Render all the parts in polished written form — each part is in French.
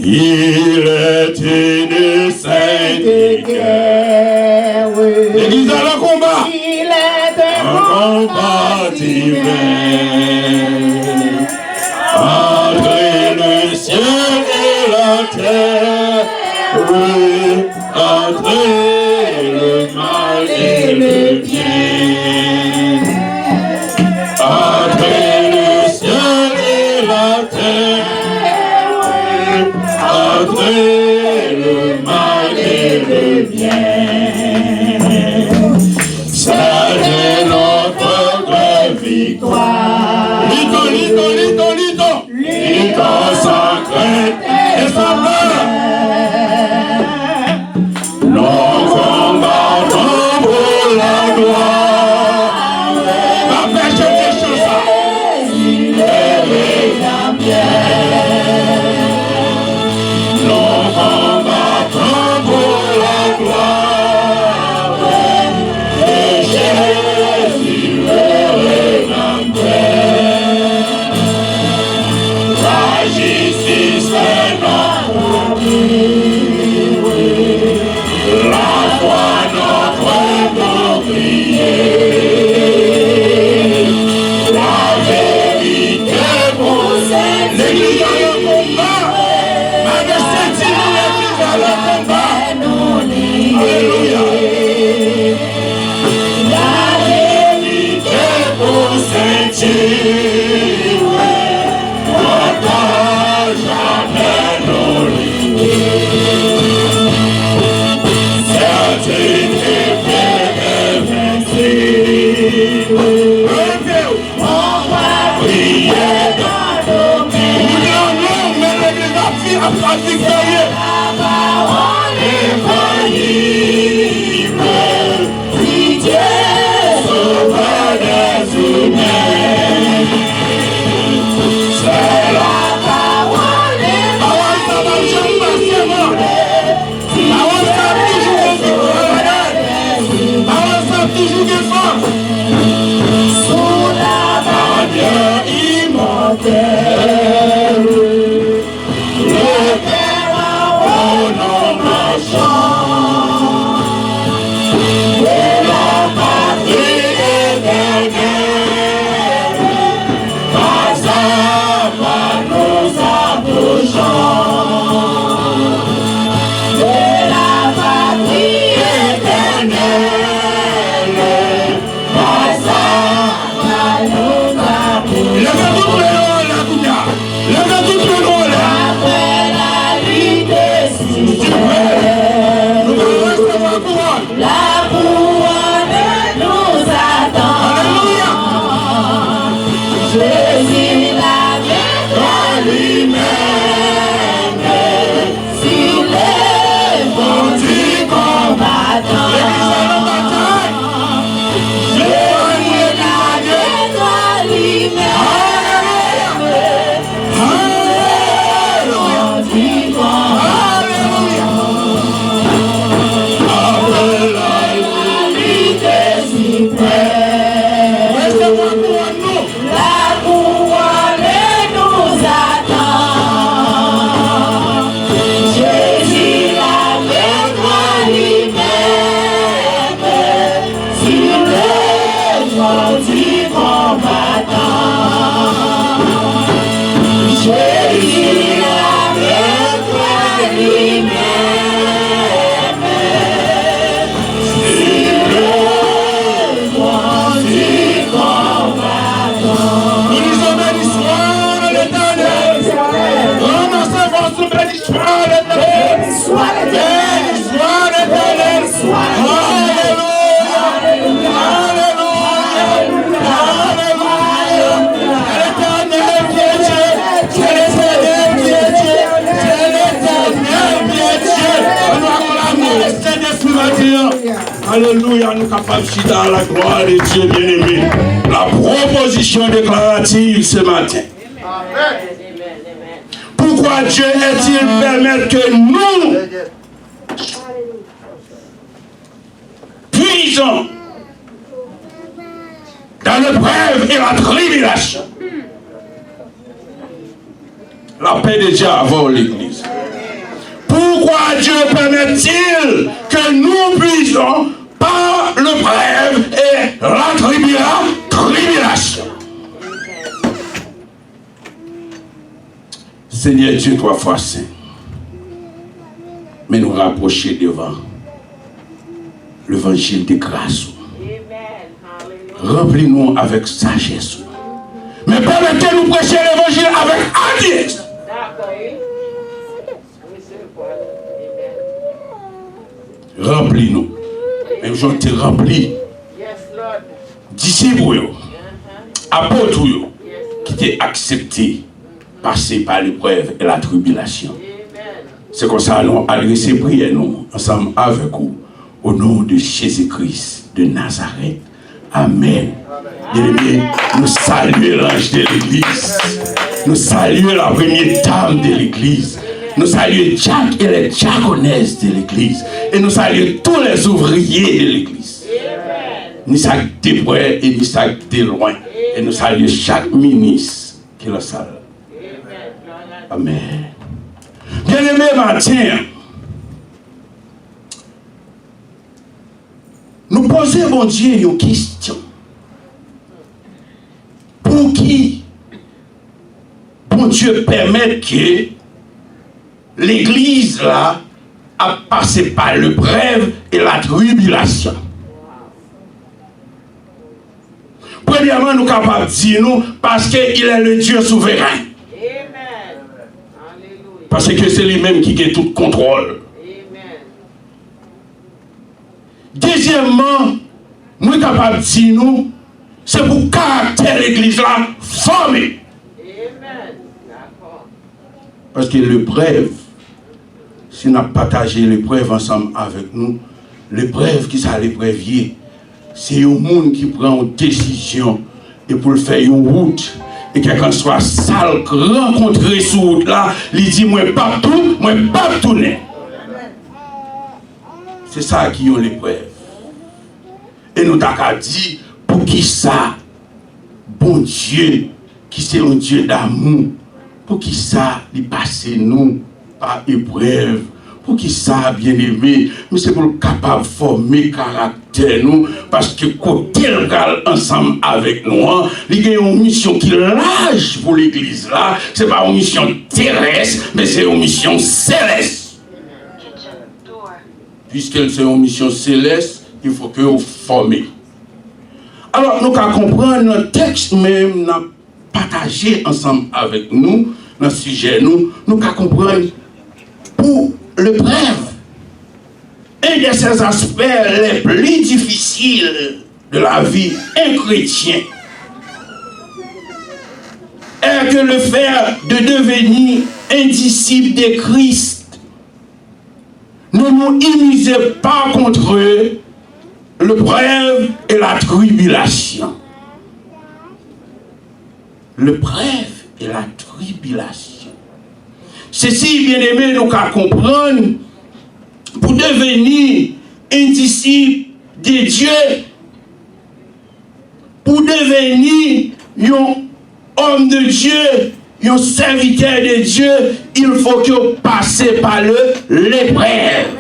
Il est une sainte guerre. L'église à le combat. Il est un combat divin entre le ciel et la terre, entre le mal et le bien, entre le ciel et la terre, entre le mal et le bien. C'est notre victoire. Lito sans crainte et sans peur. Nous combattons pour la gloire. La pêche des choses. Il est la pierre. Nous combattons pour la gloire. Et Jésus est la pierre. La justice est notre vie. La foi notre bouclier. La vérité pour l'église dans le combat. Majesté, l'église dans le combat. Alléluia. La vérité pour sentir. Jamais nos limites. Certaines épées invincibles. On va prier dans nos mains. Mais l'église a fait à pratiquer. La parole est faillible. Si Dieu sauve des humains, c'est la toujours des femmes sous la bannière immortelle. Le Père en nom marchand de la patrie éternelle. Pas à pas nous approchons de la patrie éternelle. La couronne nous attend. Jésus la mettra lui-même. S'il est bon du combattant, Jésus la mettra lui-même. Alléluia, nous capables de dans la gloire de Dieu bien-aimé. La proposition déclarative ce matin. Pourquoi Dieu est-il permettre que nous puissions dans l'épreuve et la tribulation? La paix de Dieu avant l'église. pourquoi Dieu permet-il que nous puissions par le brève et la tribulation? Seigneur Dieu, 3 fois saint, mais nous rapprocher devant l'évangile de grâce. Remplis-nous avec sagesse. Mais permettez-nous prêcher l'évangile avec hardiesse. Remplis-nous. Même je t'ai rempli. Disciples, apôtres, qui t'ont accepté passer par l'épreuve et la tribulation. C'est comme ça nous adresser prière nous ensemble avec vous au nom de Jésus-Christ de Nazareth. Amen. Bien-aimés, nous saluons l'ange de l'église. Nous saluons la première dame de l'église. Nous saluons Jacques et les diaconesses de l'église. Et nous saluons tous les ouvriers de l'église. Ni ça de près et ni ça de loin. Et nous saluons chaque ministre qui est la salle. Amen. Bien-aimé matin, nous posons mon Dieu une question. Pour qui bon Dieu permet que l'église là a passé par le brève et la tribulation? Premièrement, nous sommes capables de dire nous parce qu'il est le Dieu souverain. Parce que c'est lui-même qui a tout contrôle. Deuxièmement, nous sommes capables de dire nous, c'est pour le caractère de l'église là formé. Parce que l'épreuve, si nous avons partagé l'épreuve ensemble avec nous, l'épreuve qui ça l'épreuve, c'est un monde qui prend une décision et pour le faire une route. Et quelqu'un soit sale, rencontré sur route là, il dit moi pas tout, moi pas tourner. C'est ça qui est l'épreuve. Et nous t'avons dit, pour qui ça, bon Dieu, qui c'est un Dieu d'amour, pour qui ça, il passe nous par épreuve, pour qui ça, bien aimé, nous c'est pour le capable de former caractère nous, parce que côté ensemble avec nous, il y a une mission qui lâche pour l'église là, c'est pas une mission terrestre, mais c'est une mission céleste. Puisque c'est une mission céleste, il faut que vous formez. Alors, nous allons comprendre notre texte même, nous partager ensemble avec nous, dans ce sujet, nous allons comprendre pour le brève. Un de ces aspects les plus difficiles de la vie d'un chrétien est que le fait de devenir un disciple de Christ ne nous immisez pas contre le brève et la tribulation. Le brève et la tribulation. Ceci, bien aimé, nous allons comprendre, pour devenir un disciple de Dieu, pour devenir un homme de Dieu, un serviteur de Dieu, il faut que vous passiez par l'épreuve.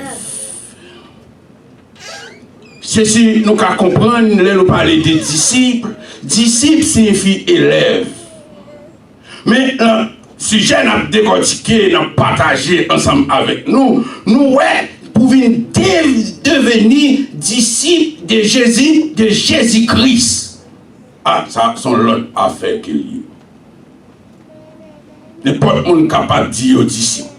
Ceci, nous allons comprendre, là nous parler des disciples. Disciple signifie élève. Mais le sujet n'a décortiqué, n'a partagé ensemble avec nous, ouais, pour devenir disciple de Jésus-Christ. Ah, ça, c'est l'autre affaire qu'il y a. N'importe qui est capable de dire aux disciples.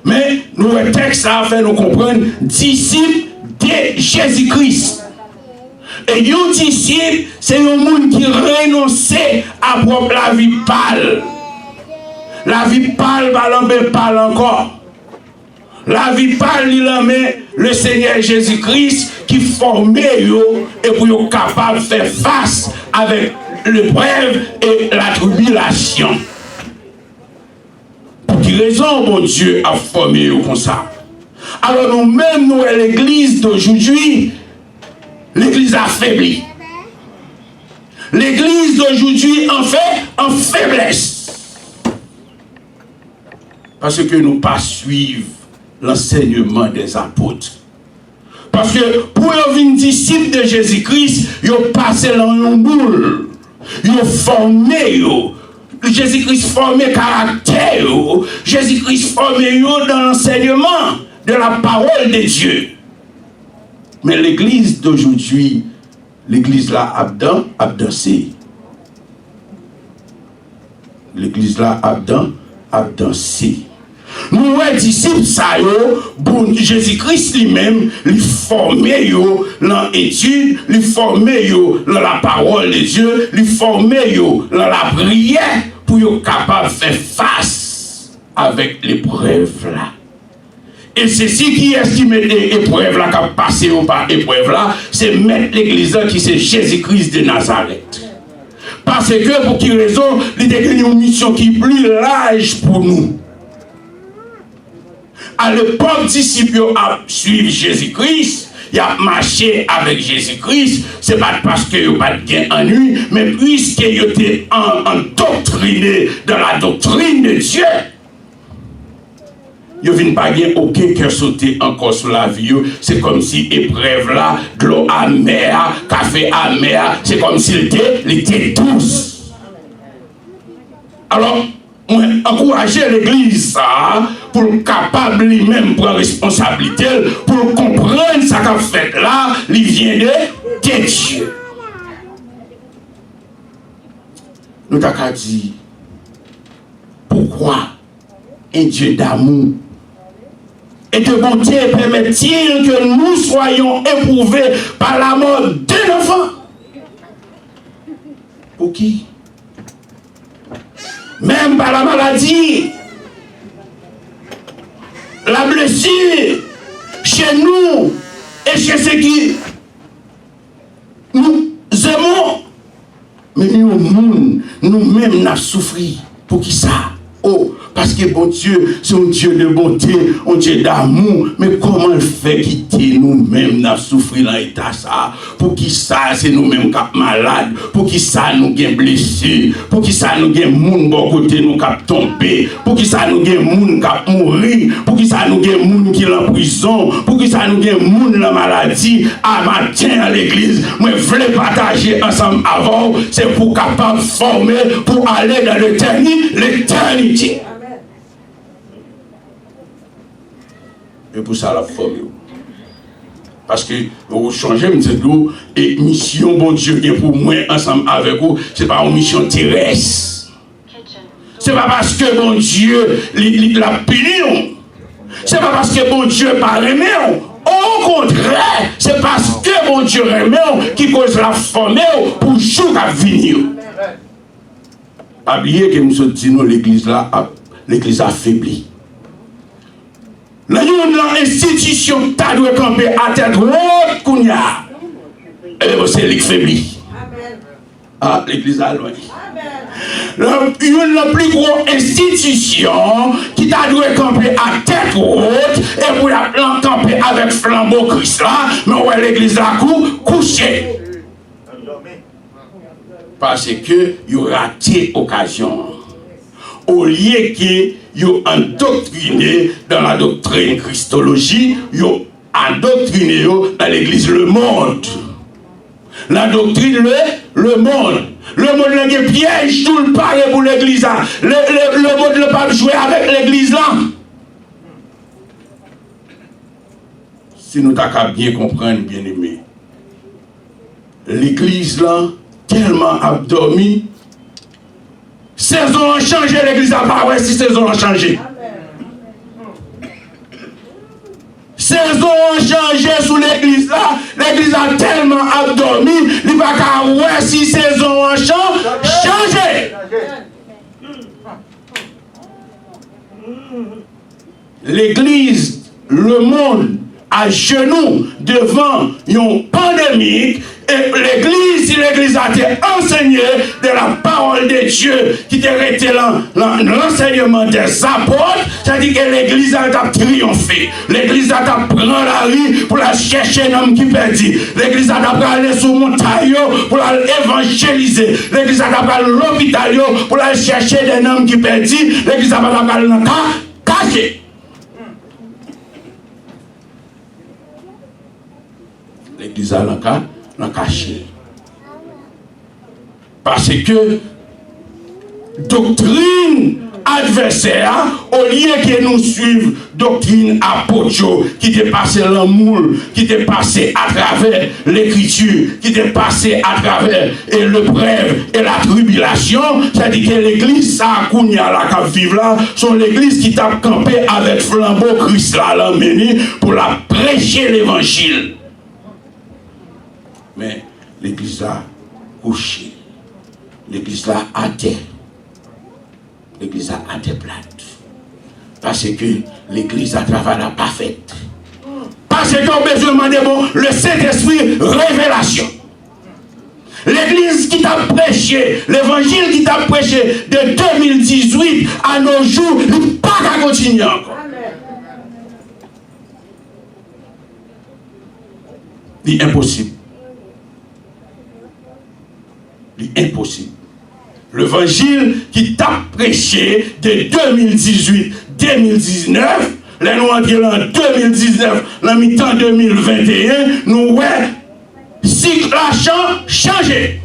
Mais nous, le texte a fait nous comprendre disciple de Jésus-Christ. Et un disciple, c'est un monde qui renonce à propre la vie pâle. La vie pâle, parle encore. La vie pâle, il a mis le Seigneur Jésus-Christ qui formait et pour être capable de faire face avec l'épreuve et la tribulation. Pour quelle raison, mon Dieu, a formé comme ça? Alors nous-mêmes, nous, à l'église d'aujourd'hui, l'église affaiblie. L'église d'aujourd'hui, en fait, en faiblesse. Parce que nous pas suivre l'enseignement des apôtres. Parce que pour devenir disciple de Jésus-Christ, ils ont passé dans une boule. Ils ont formé. Jésus-Christ formé caractère. Jésus-Christ formé dans l'enseignement de la parole de Dieu. Mais l'église d'aujourd'hui, l'église là a dansé. L'église là a dansé. Nous, les disciples, ça bon Jésus-Christ lui-même, lui formé dans l'étude, lui formé dans la parole de Dieu, lui formé dans la prière pour être capable de faire face avec l'épreuve là. Et c'est ce qui estime l'épreuve là, qui a passé par l'épreuve là, c'est mettre l'église là qui c'est Jésus-Christ de Nazareth. Parce que pour quelle raison, il y a une mission qui est plus large pour nous. À l'époque, disciples a suivi Jésus-Christ, il a marché avec Jésus-Christ, c'est pas parce qu'il n'y a pas de gain en lui, mais puisqu'il était endoctriné dans la doctrine de Dieu, il ne vient pas gagner aucun cœur sauté encore sur la vie. C'est comme si épreuve là, de l'eau amère, café amer, c'est comme s'il était douce. Alors, encourager l'église pour capable lui-même prendre responsabilité, pour comprendre ce qu'a fait là, il vient de Dieu. Nous t'avons dit, pourquoi un Dieu d'amour et de bonté permet-il que nous soyons éprouvés par la mort d'un enfant? Pour qui? Même par la maladie, la blessure, chez nous et chez ceux qui nous aimons. Mais nous-mêmes, nous avons souffert. Pour qui ça? Oh, parce que bon Dieu, c'est un Dieu de bonté, un Dieu d'amour. Mais comment le fait quitter nous-mêmes, nous souffrir dans l'état ça? Pour qui ça, c'est nous-mêmes qui sommes malades? Pour qui ça, nous sommes blessés? Pour qui ça, nous sommes moun bon côté, nous sommes tombés? Pour qui ça, nous sommes moun qui sommes mourir? Pour qui ça, nous sommes moun qui sont en prison? Pour qui ça, nous sommes moun la maladie? À matin à l'église, moi, je voulais partager ensemble avant, c'est pour capable de former, pour aller dans l'éternité. Et pour ça, la forme. Parce que vous changez, et mission, bon Dieu, et pour moi, ensemble avec vous, ce n'est pas une mission terrestre. Ce n'est pas parce que bon Dieu l'a puni. Ce n'est pas parce que bon Dieu n'a pas aimé. Au contraire, c'est parce que bon Dieu aimé qui cause la forme pour jour à venir. Pas oublier que nous disons l'église là, l'église affaiblie. L'institution t'a dû camper à tête haute qu'on y a. Et c'est l'église faiblie. Ah, l'église à loin. La plus grosse institution qui t'a dû camper à tête haute et pour la camper avec flambeau Christ là, mais ouais l'église là couchée. Parce que il a raté l'occasion. Au lieu que ils endoctriné dans la doctrine christologie, ils ont endoctriné dans l'église le monde. La doctrine le monde. Le monde a des pièges, tout le pareil pour l'église. Le monde ne peut pas jouer avec l'église là. Si nous t'avons bien comprendre, bien aimé, l'église là, tellement abdormi, saison a changé, l'église a pas ouais si saison a changé. Saison a changé sous l'église là, l'église a tellement abdormi, il va pas ouais si saison a changé. L'église, le monde à genoux devant une pandémie. Et l'église a été enseignée de la parole de Dieu qui était resté l'enseignement des apôtres. C'est-à-dire que l'église a triomphé. L'église a pris la rue pour la chercher un homme qui perdit. L'église a aller sur montagne pour l'évangéliser. L'église a aller à l'hôpital pour aller chercher des hommes qui perdit. L'église a aller dans caché. L'église a l'a caché. Parce que doctrine adversaire, au lieu que nous suivons doctrine apôtre, qui dépasse l'amour, qui dépasse à travers l'écriture, qui dépasse à travers l'épreuve et la tribulation, c'est-à-dire que l'église, ça a la vive là, sont l'église qui t'a campé avec flambeau Christ là, l'emmener pour la prêcher l'évangile. Mais l'église a couché, l'église là a terre. L'église a été plate. Parce que l'église a travaillé pas faite. Parce qu'on a besoin de bon, le Saint-Esprit, révélation. L'église qui t'a prêché, l'évangile qui t'a prêché de 2018 à nos jours, il n'est pas qu'à continuer encore. Il est impossible. Il est impossible. L'évangile qui t'a prêché de 2018-2019, là nous entrons en 2019, la mi-temps 2021, nous ouais, cycle a changé.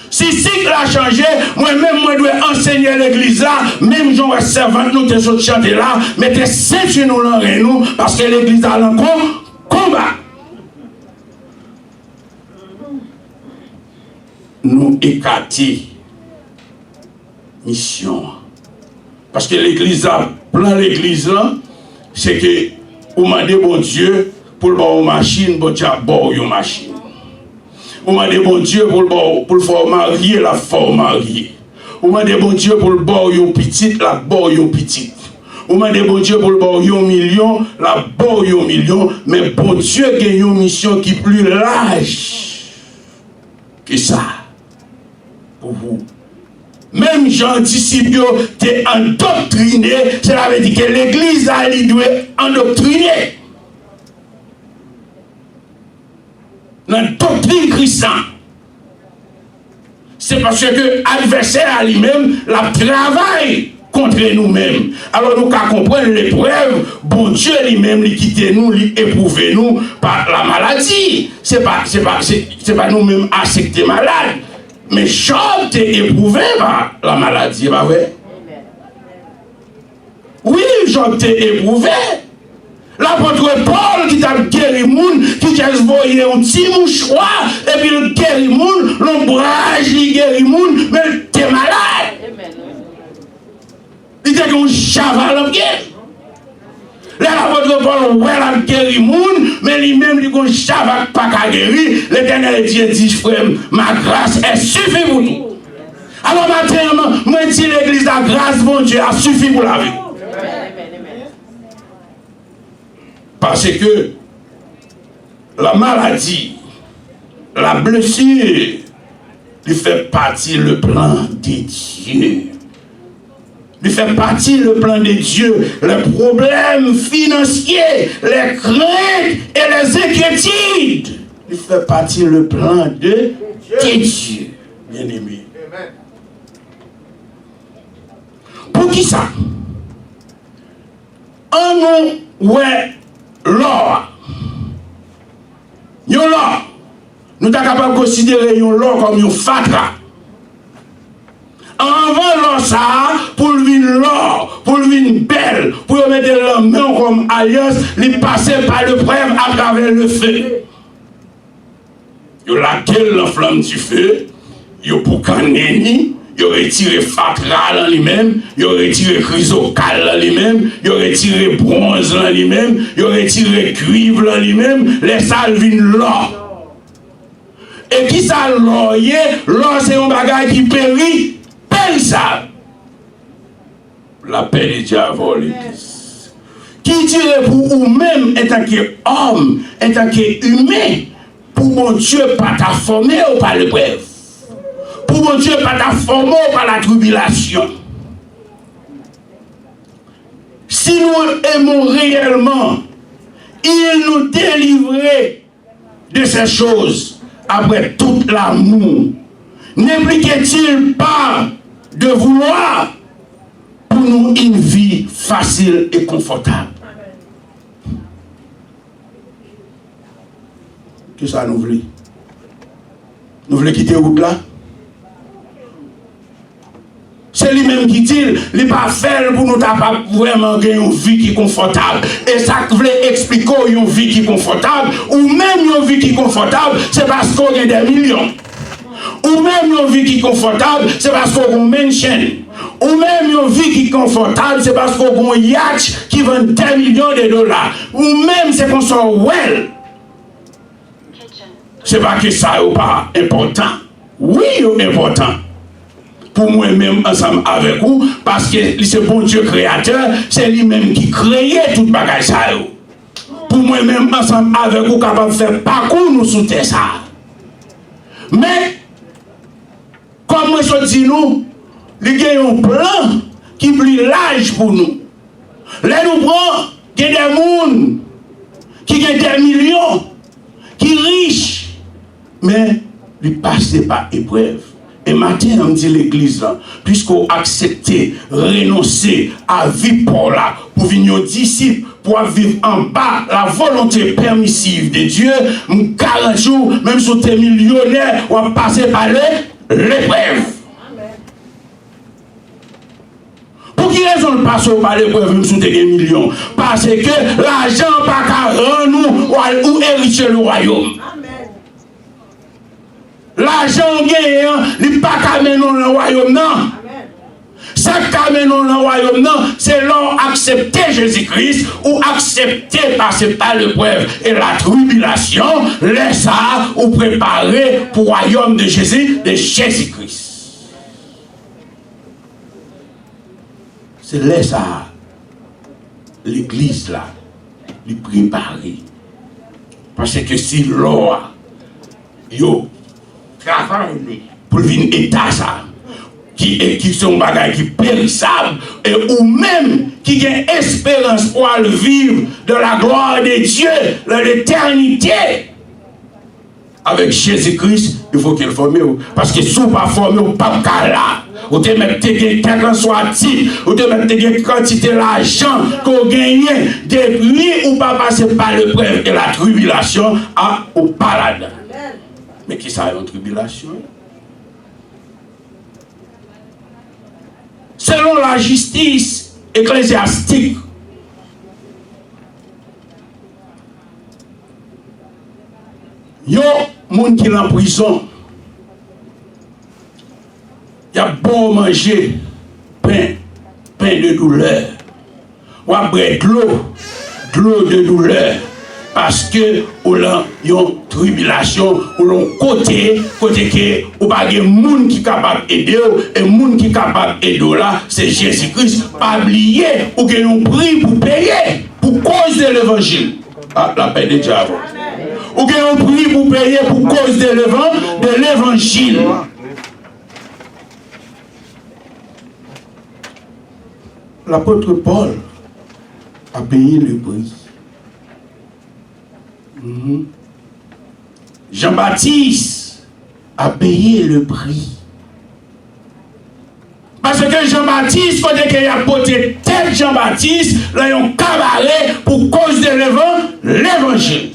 Si cycle a changé, moi-même, moi, je dois enseigner l'église là, même j'en servant, nous te chanter là, mettez ceinture nous l'enré nous, parce que l'église a encore combat. Nous écarter mission. Parce que l'église a plein l'église là, c'est que vous m'a dit bon Dieu pour le bon machine, bon Dieu bon une machine. Vous m'a dit bon Dieu pour le faire marier la fort marier. Vous m'a dit bon Dieu pour le bon une petite la bon une petite. Vous m'a dit bon Dieu pour le bon 1 million la bon 1 million, mais bon Dieu gagne une mission qui est plus large que ça pour vous. Même Jean disciples t'es endoctriné, cela veut dire que l'église a doit endoctriner. Dans la doctrine chrétienne. C'est parce que l'adversaire lui-même la travaille contre nous-mêmes. Alors nous qu'à comprendre l'épreuve, bon Dieu lui-même lui quitte nous, lui éprouve nous par la maladie. C'est pas nous-mêmes accepter malade. Mais Job t'est éprouvé par la maladie, pas vrai? Oui, Job t'est éprouvé. L'apôtre Paul qui t'a guéri le monde, qui t'a envoyé un petit mouchoir, et puis il guérit le monde, l'ombrage, il guérit le monde, mais t'es malade. Il t'a dit un chaval en guerre. L'apôtre Paul, ouais, la guéri le monde, mais lui-même, il dit un chaval pas qu'à guérir. L'Éternel dit, frère, ma grâce est suffisante pour nous. Alors maintenant, moi, dis l'église, la grâce, mon Dieu, a suffi pour la vie. Parce que la maladie, la blessure, il fait partie le plan de Dieu. Il fait partie le plan de Dieu. Les problèmes financiers, les craintes et les inquiétudes, il fait partie le plan de Dieu. Bien aimé. Pour qui ça? En nous, ouais. L'or, nous sommes capables de considérer l'or comme un fatra. Avant l'or, ça, pour le l'or, pour le belle, pour mettre la main comme alliance, il passer par le preuve à travers le feu. Il laquelle la flamme du feu, il pour caneni. Il retiré fatra en lui-même, il retiré chrysocal en lui-même, il retiré bronze en lui-même, il retiré cuivre en lui-même, les salvines l'or. Et qui ça l'or? L'or c'est un bagage qui périt, périssable. La paix de diable. Qui tire pour vous-même en tant qu'homme, en tant qu'humain, pour mon Dieu pas ta formé ou pas le bref. Pour mon Dieu, pas ta forme par la tribulation. Si nous aimons réellement, il nous délivrait de ces choses après tout l'amour. N'impliquait-il pas de vouloir pour nous une vie facile? facile et confortable. Que ça nous voulons? Nous voulons quitter la route là? C'est lui-même qui dit, il n'est pas fait pour nous vraiment gagner une vie qui est confortable. Et ça voulait expliquer une vie qui est confortable, ou même une vie qui est confortable, c'est parce qu'on a des millions. Ou même une vie qui est confortable, c'est parce qu'on a une mansion. Ou même une vie qui est confortable, c'est parce qu'on a un yacht qui vend 10 millions de dollars. Ou même c'est qu'on soit well. C'est pas que ça n'est pas important. Oui, c'est important. Pour moi-même, ensemble avec vous, parce que c'est bon Dieu créateur, c'est lui-même qui créait tout bagage ça. Pour moi-même, ensemble avec vous, capable de faire parcours nous sous terre ça. Mais, comme moi je dis nous, il y a un plan qui plus large pour nous. Là, nous prenons, il y a des gens qui ont des millions, qui sont riches, mais ils passent par épreuve. Et matin, on dit l'église là, puisqu'on accepte, renoncer à vivre pour là, pour venir disciples, pour vivre en bas la volonté permissive de Dieu, 40 jours, même si tu es millionnaire, on va passer par l'épreuve. Pour qui raison de passer par l'épreuve, même si tu es millions? Parce que l'argent n'a pas qu'à rendre nous ou hériter le royaume. L'argent gagnant, il n'est pas qu'à mener dans le royaume, non. Ce qu'à mener dans le royaume, non, c'est l'on accepter Jésus-Christ ou accepter passer par l'épreuve et la tribulation, laisse ça ou préparer pour le royaume de Jésus-Christ. C'est laisse ça, l'église là, lui préparer. Parce que si l'on yo pour venir état ça qui sont bagages qui périssables et ou même qui ont espérance pour aller vivre de la gloire de Dieu dans l'éternité avec Jésus-Christ. Il faut qu'il forme parce que si vous ne pas formé ou pas là ou te mettre quel qu'en soit titre ou te mettre quantité d'argent qu'on gagne depuis ou pas passer par l'épreuve et la tribulation à ou pas là-dedans. Mais qui ça une tribulation? Selon la justice ecclésiastique, il y a des gens qui sont en prison. Il y a bon manger pain de douleur. Ou à boire de l'eau de douleur. Parce que ou là y a une tribulation ou l'on côté que ou pas de monde qui capable aider et monde qui capable aider là c'est Jésus-Christ. Pas oublier ou que un prix pour payer pour cause de l'évangile. Ah, la paix de diable. Ou que un prix pour payer pour cause de l'évangile. L'apôtre Paul a payé le prix. Jean-Baptiste a payé le prix. Parce que Jean-Baptiste, quand il a porté tête Jean-Baptiste, là, ils ont cabaret pour cause de l'évangile.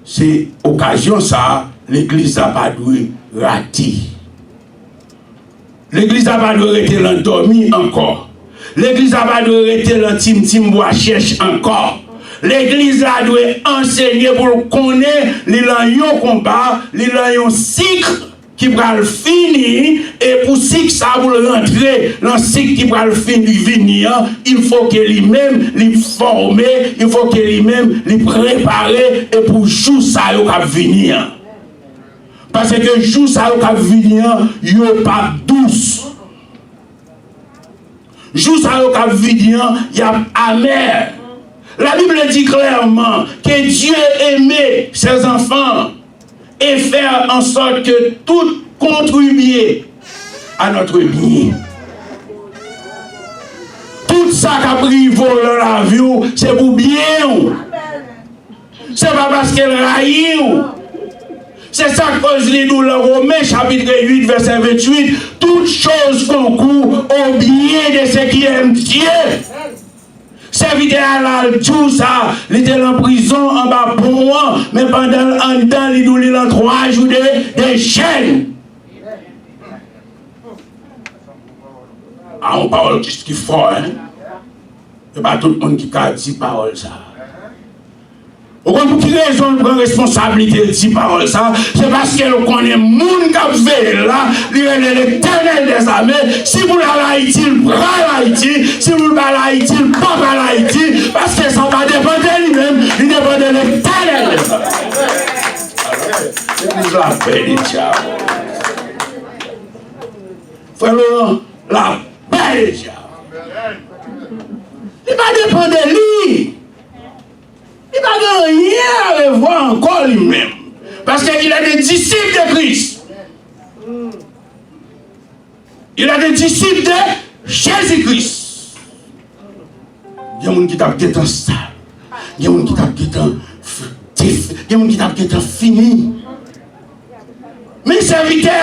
C'est occasion ça, l'église n'a pas dû rater. L'église n'a pas dû rester l'endormi encore. L'église n'a pas dû rester l'intime bois cherche encore. L'église a doit enseigner pour connaître les langues combat, les langues cycle qui va le finir et pour cycle ça pour rentrer dans cycle qui va le finir, il faut que lui-même les former, il faut que lui-même les préparer et pour jour ça va venir. Parce que jour ça va venir, il n'y a pas douce. Jour ça va venir, il y a amer. La Bible dit clairement que Dieu aimait ses enfants et faire en sorte que tout contribue à notre bien. Tout ça qui a pris vol dans la vie, c'est pour bien. C'est pas parce qu'elle raille. C'est ça que cause les douleurs Romains chapitre 8 verset 28. Tout toutes choses concourent au bien de ceux qui aiment Dieu. Serviteur à la tout ça, il était en prison en bas pour moi, mais pendant un temps, il doit en 3 jours de chaînes. Ah, on parle juste qui fort, hein? C'est pas tout le monde qui a dit parole ça. Pour quelle raison on prend responsabilité de dire parole ça? C'est parce que qu'on est monde qui a fait là, il est l'éternel des armées. Si vous l'avez Haïti, il prend l'Haïti. Si vous l'avez Haïti, il prend l'Haïti. Parce que ça va dépendre de lui-même, il dépend de l'éternel des armées. C'est la paix des diables. Frère, la paix des diables. Il va dépendre de lui. Il n'a rien à voir encore lui-même. Parce qu'il a des disciples de Christ. Il a des disciples de Jésus-Christ. Il y a des gens qui tapent dans ça. Il y a des gens qui tapent dans fini. Mais serviteur,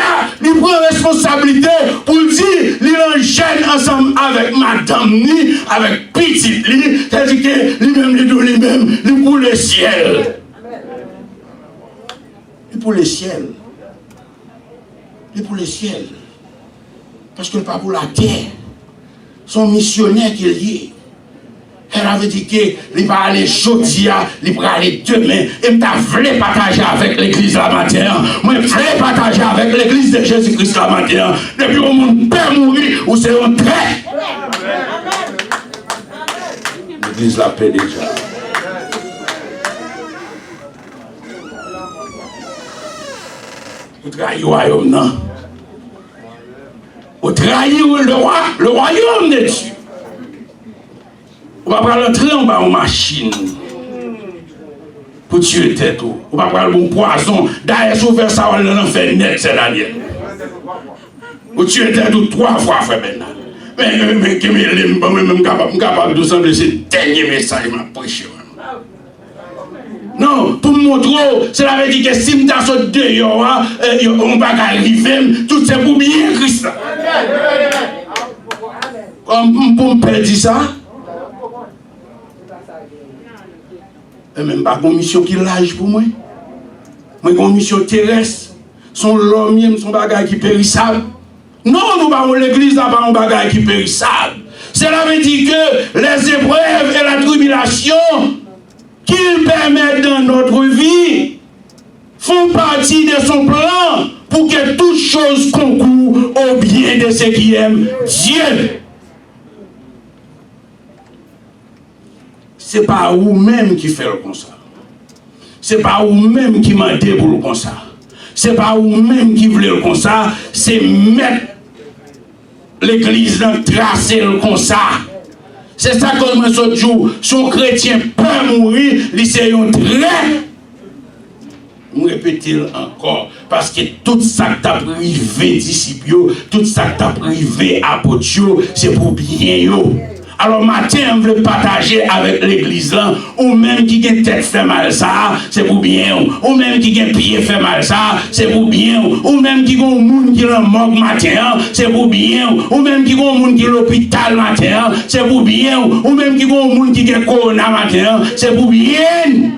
il prend responsabilité pour dire, il enchaîne ensemble avec madame, avec petite, c'est-à-dire que lui-même, il pour le ciel. Il pour le ciel. Il pour le ciel. Parce que pas pour la terre. Son missionnaire qui est lié. Elle avait dit qu'il va aller aujourd'hui, il va aller demain. Et je voulais partager avec l'église la matin. Moi, je voulais partager avec l'église de Jésus-Christ la matin. Depuis que mon père mourit, ou c'est un trait. L'église la paix déjà. Vous trahissez le royaume, non? Vous trahissez le royaume de Dieu. On va pas entrer en bas en machine pour tuer tête. On va pas le bon poison. D'ailleurs, si vous faites ça, on va faire net, c'est la mienne. Pour tuer tête 3 fois, frère Bernard. Mais je suis capable de sembler ce dernier message que je prêché. Non, pour me montrer, cela veut dire que si je suis dehors, on va arriver, tout c'est pour bien Christ. Comme pour me perdre ça. Et même pas une mission qui lâche pour moi. Moi, j'ai une mission terrestre. Son l'homme, son bagage qui est périssable. Non, nous n'avons pas l'église, n'a pas un bagage qui est périssable. Cela veut dire que les épreuves et la tribulation qu'il permet dans notre vie font partie de son plan pour que toutes choses concourent au bien de ceux qui aiment Dieu. Ce n'est pas vous-même qui fait le constat. Ce n'est pas vous-même qui mentez pour le constat. Ce n'est pas vous-même qui voulez le constat. C'est mettre l'église dans tracer le constat. C'est ça que moi, ce jour, son chrétien peut mourir, c'est un trait. Je répète encore, parce que tout ça que tu as privé disciples, tout ça que tu as privé apôtres, c'est pour bien. Alors, matin, on veut partager avec l'église là, ou même qui a tête fait mal ça, c'est pour bien. Ou même qui a pied fait mal ça, c'est pour bien. Ou même qui a un monde qui est en morgue matin, c'est pour bien. Ou même qui a un monde qui est à l'hôpital matin, c'est pour bien. Ou même qui a un monde qui est corona matin, c'est pour bien.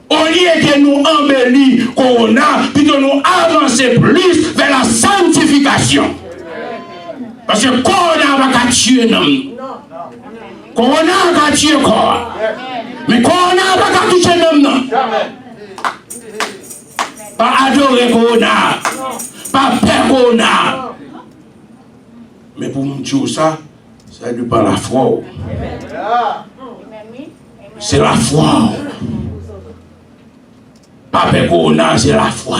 Au lieu que nous embellir corona, plutôt nous avancer plus vers la sanctification. Parce que Corona va pas tuer l'homme. Corona va tuer le corps. Mais Corona va pas toucher l'homme. Pas adorer Corona. Pas peur Corona. Mais pour me dire ça, ça dépend de la foi. C'est la foi. Pas peur Corona, c'est la foi.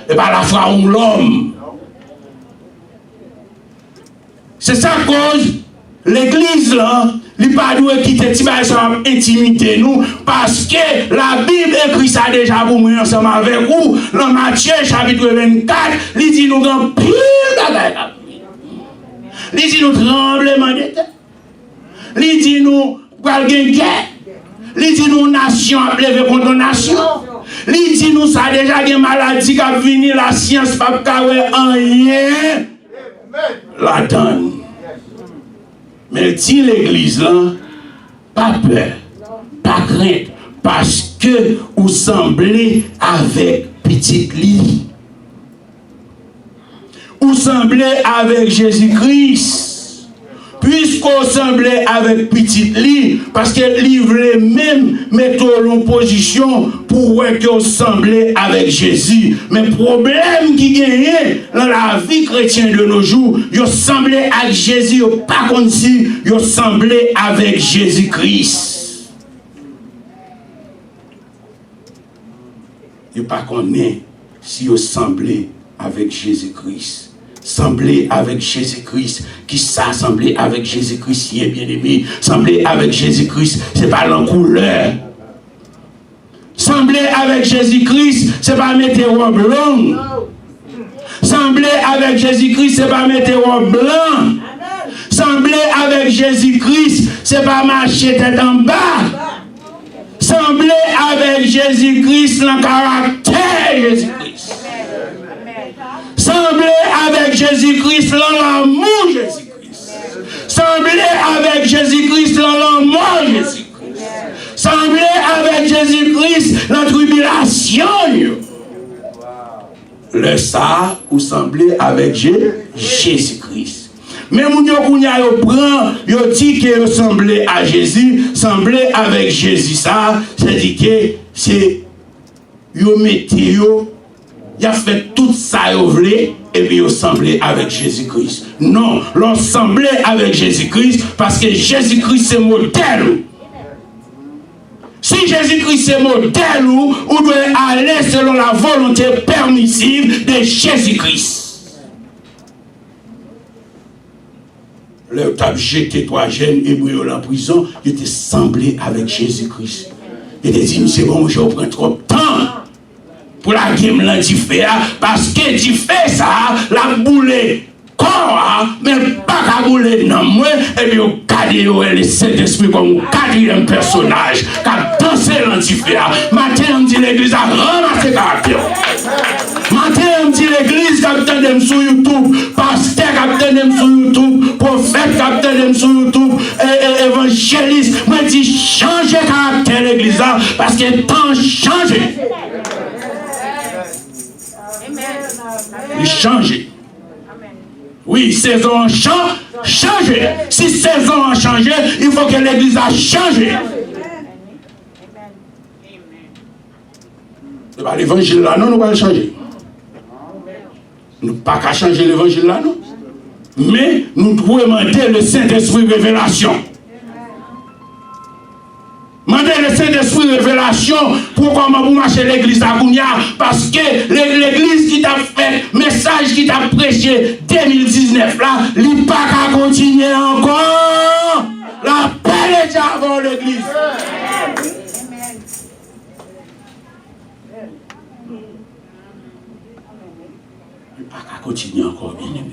Et pas la foi en l'homme. C'est ça cause l'église là, il ne pas doit quitter intimité nous parce que la Bible écrit ça déjà pour nous ensemble avec vous. Dans Matthieu chapitre 24, il dit nous grand pile bagaille. Il dit nous tremblement de terre. Il dit nous pral gen guerre Il dit nous nation a levé contre nation. Il dit nous ça déjà une maladie qui a venu la science pas en rien. La donne. Mais dit l'église là, pas peur, pas crainte, parce que vous semblez avec petit lit. Vous semblez avec Jésus-Christ. Puisqu'on semblait avec petit lit, parce que livre même mettre en position pour que vous semblez avec Jésus. Mais le problème qui gagne dans la vie chrétienne de nos jours, vous semblez avec Jésus, vous pas comme si vous semblez avec Jésus-Christ. Vous pas connaît si vous semblez avec Jésus-Christ. Sembler avec Jésus-Christ. Qui ça, sembler avec Jésus-Christ, qui est bien aimé. Sembler avec Jésus-Christ, c'est pas la couleur. Sembler avec Jésus-Christ, c'est pas mettre robe blanc. Sembler avec Jésus-Christ, c'est pas mettre robe blanc. Sembler avec Jésus-Christ, c'est pas marcher tête en bas. Sembler avec Jésus-Christ, le caractère de Jésus-Christ. Sembler avec Jésus-Christ dans l'amour de Jésus-Christ. Sembler avec Jésus-Christ dans l'amour de Jésus-Christ. Sembler avec Jésus-Christ dans la tribulation. Le ça, ou sembler avec Jésus-Christ. Mais mon Dieu, quand il prend, il dit que ressembler à Jésus, sembler avec Jésus, ça, c'est-à-dire que c'est, il mettez, il a fait tout ça, et puis il semblait avec Jésus-Christ. Non, l'on semblait avec Jésus-Christ parce que Jésus-Christ c'est modèle. Si Jésus-Christ c'est modèle, vous devez aller selon la volonté permissive de Jésus-Christ. Le tape jeté trois jeunes hébreux en prison, il était semblé avec Jésus-Christ. Il était dit, c'est bon, je prends trop de temps pour la game là tu fais parce que tu fais ça la boule corps mais pas qu'à bouler non moi et puis au cadre le Saint-Esprit comme quatrième personnage qui a dansé là tu fais matin on dit l'église a ramassé caractère matin on dit l'église capitaine sur YouTube pasteur capitaine sur YouTube prophète capitaine sur YouTube évangéliste moi dit changer caractère l'église là parce que temps changé. Il change. Oui, saison a changé. Si saison a changé, il faut que l'église a changé. L'évangile là, non, nous ne pouvons pas changer. Nous ne pouvons pas changer l'évangile là, non. Mais nous devons demander le Saint-Esprit révélation. Mandez le Saint-Esprit révélation pour comment vous marchez l'église à Gounia. Parce que l'église qui t'a fait, message qui t'a prêché 2019 là, il n'y a pas qu'à continuer encore. La paix est déjà avant l'église. Il n'y a pas qu'à continuer encore, bien aimé.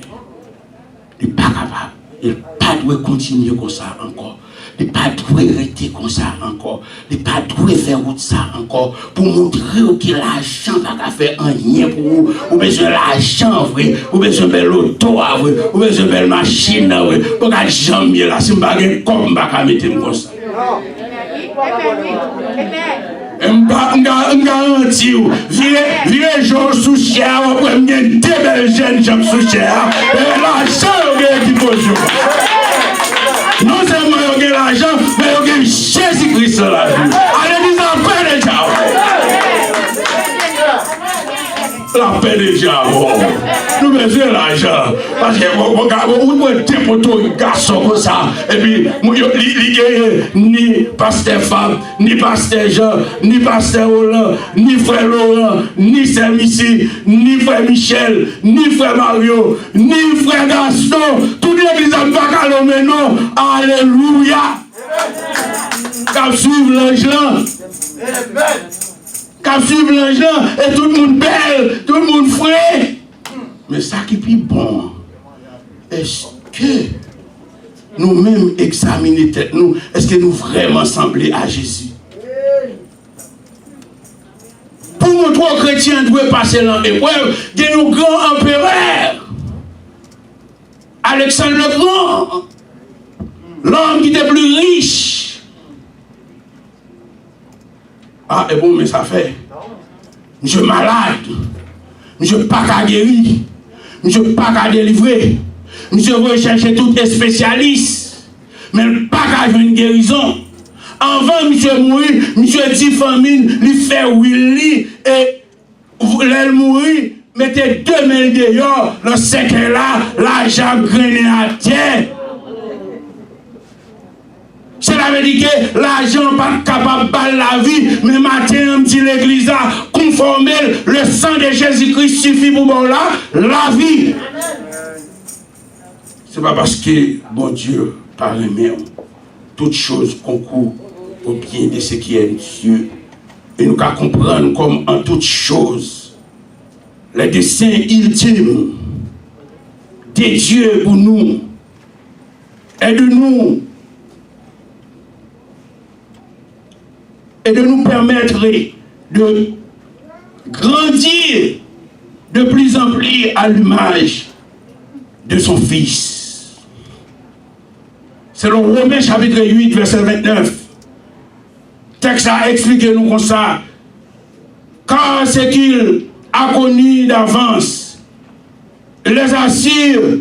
Il n'est pas capable. Il n'a pas de continuer comme ça encore. Il ne pas rester comme ça encore. Il ne pas faire ça encore. Pour montrer que l'argent va faire un rien pour vous. Vous avez besoin de l'argent, vous avez besoin de l'auto, vous avez besoin de la machine. Vous avez besoin de là. Si vous n'avez pas comme vous mettez comme ça. Je garantis, virez jour sous cher, vous prenez des belles jeunes gens sous cher. Et l'argent, vous avez dit bonjour. Non seulement il y a l'argent, mais il y a Jésus-Christ dans la vie. Allez, disons après déjà. La paix déjà. Nous besoin de l'argent. Parce que vous pouvez être pour tout un garçon comme ça. Et puis, il n'y a ni pasteur Fab, ni pasteur Jean, ni pasteur Roland, ni frère Laurent, ni Saint Missy, ni frère Michel, ni frère Mario, ni frère Gaston. Toute l'église n'a pas qu'à l'homme, non. Alléluia. Qu'à suivre l'ange là. Qu'à suivre l'ange là. Et tout le monde belle, tout le monde frais. Mais ça qui est plus bon, est-ce que nous-mêmes examiner tête nous, est-ce que nous vraiment semblons à Jésus? gros chrétien doit passer dans l'épreuve, il y a un grand empereur, Alexandre le Grand, l'homme qui était plus riche. Ah, et bon, mais ça fait. Je suis malade, je ne suis pas qu'à guérir, je ne suis pas qu'à délivrer, je recherche tous les spécialistes, mais pas qu'à faire une guérison. Avant, monsieur mourir, monsieur dit famine, il fait Willy, et l'aile mourir, mettez 2 mains dehors, le secret là, l'argent grainé à terre. Cela veut dire que l'argent n'est pas capable de battre la vie, mais matin, on dit l'église a conformé, le sang de Jésus-Christ suffit pour bon là, la vie. Ce n'est pas parce que, bon Dieu, par les mains, toutes choses concourent au bien de ce qui est Dieu. Et nous devons comprendre comme en toutes choses, les desseins ultimes de Dieu pour nous, et de nous, et de nous permettre de grandir de plus en plus à l'image de son Fils. Selon Romains chapitre 8, verset 29, texte a expliqué nous comme ça, car ce qu'il a connu d'avance, les assure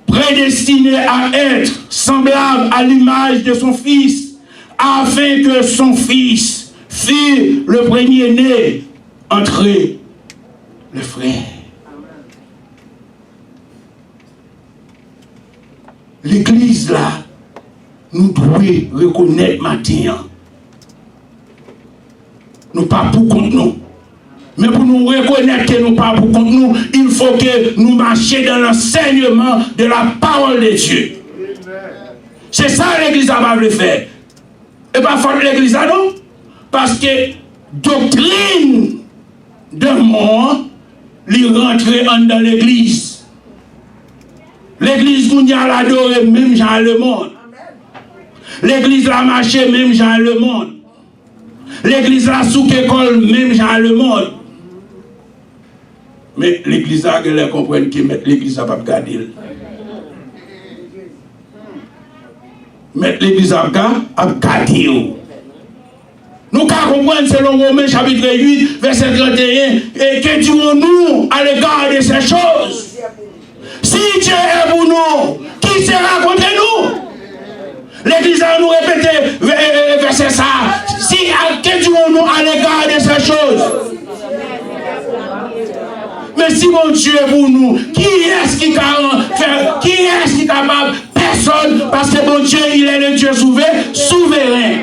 prédestinés à être semblables à l'image de son Fils, afin que son Fils fût le premier-né entre les frères. L'église là, nous devons reconnaître maintenant. Nous pas pour contre nous. Mais pour nous reconnaître que nous pas pour contre nous, il faut que nous marchions dans l'enseignement de la parole de Dieu. C'est ça l'église va le faire. Et pas faire l'église là non. Parce que doctrine de mort, lui rentrer dans l'église. L'église qu'on y a l'adoré même Jean le monde. L'église la marché même Jean le monde. L'église la souk école même Jean le monde. Mais l'église a qu'elle comprenne que l'église a pas gardé. Mais l'église a gardé. Nous comprenons selon Romains chapitre 8, verset 31, et que dirons-nous à l'égard de ces choses? Si Dieu est pour nous, qui sera contre nous? L'église a nous répété verset ça. Si que dirons-nous à l'égard de ces choses? Mais si mon Dieu est pour nous, qui est-ce qui est capable? Personne, parce que mon Dieu, il est le Dieu souverain.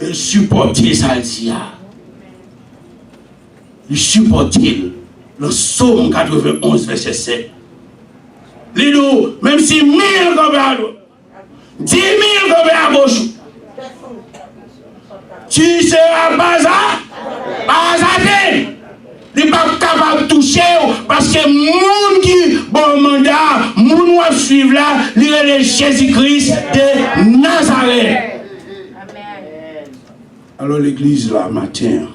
Et supporter ça, il supporter le psaume 91, verset 7. Lido, même si 1000 gobelins, 10 000 gobelins à gauche, tu seras bazardé. Il n'est pas capable de toucher parce que moun qui bon mandat, moun va suivre là, il est Jésus-Christ de Nazareth. Alors l'église là, matin,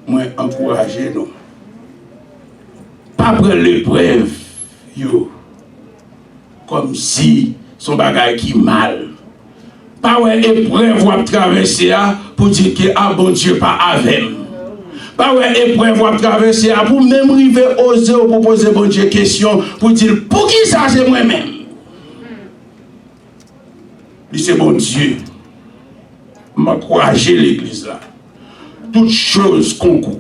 moi encouragez nous. Pas prendre l'épreuve, comme si son bagage qui mal. Pas ouais épreuve à traverser pour dire que ah bon Dieu pas avec. Pas ouais épreuve à traverser pour même arriver oser pour poser bon Dieu question pour dire pour qui ça c'est moi-même. C'est bon Dieu. M'encourager l'église là. Toutes choses concourent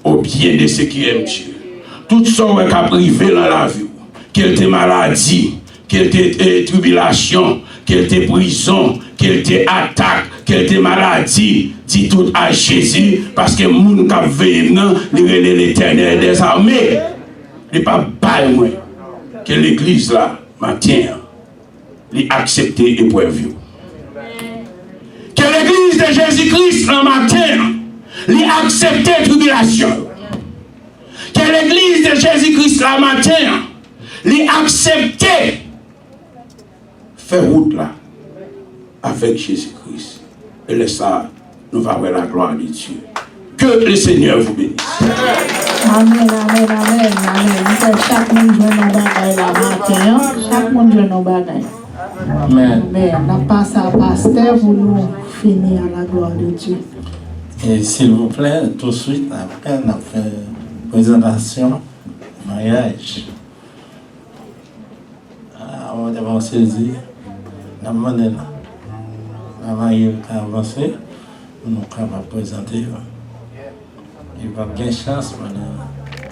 au bien de ceux qui aiment Dieu. Toutes choses qui ont privé dans la vie, quelle était maladie, quelle était tribulation, quelle était prison, quelle était attaque, quelle était maladie, dit tout à Jésus, parce que moun qui veille non, il est l'Éternel des armées. Il n'est pas bail moi que l'église là matin, il accepte l'épreuve. Que l'église de Jésus-Christ le matin, il accepte la tribulation. Que l'église de Jésus-Christ le matin, il accepte faire route là avec Jésus-Christ. Et laisse ça, nous allons voir la gloire de Dieu. Que le Seigneur vous bénisse. Amen, amen, amen, amen. Chaque monde joue nos bagailles la matin. Chaque monde joue nos bagailles. Amen. Mais on a passé à pasteur pour nous finir à la gloire de Dieu. Et s'il vous plaît, tout de suite, après, on a fait une présentation, mariage. On va avancer, on a demandé là. On va avancer, on va présenter. Il va bien chance, madame.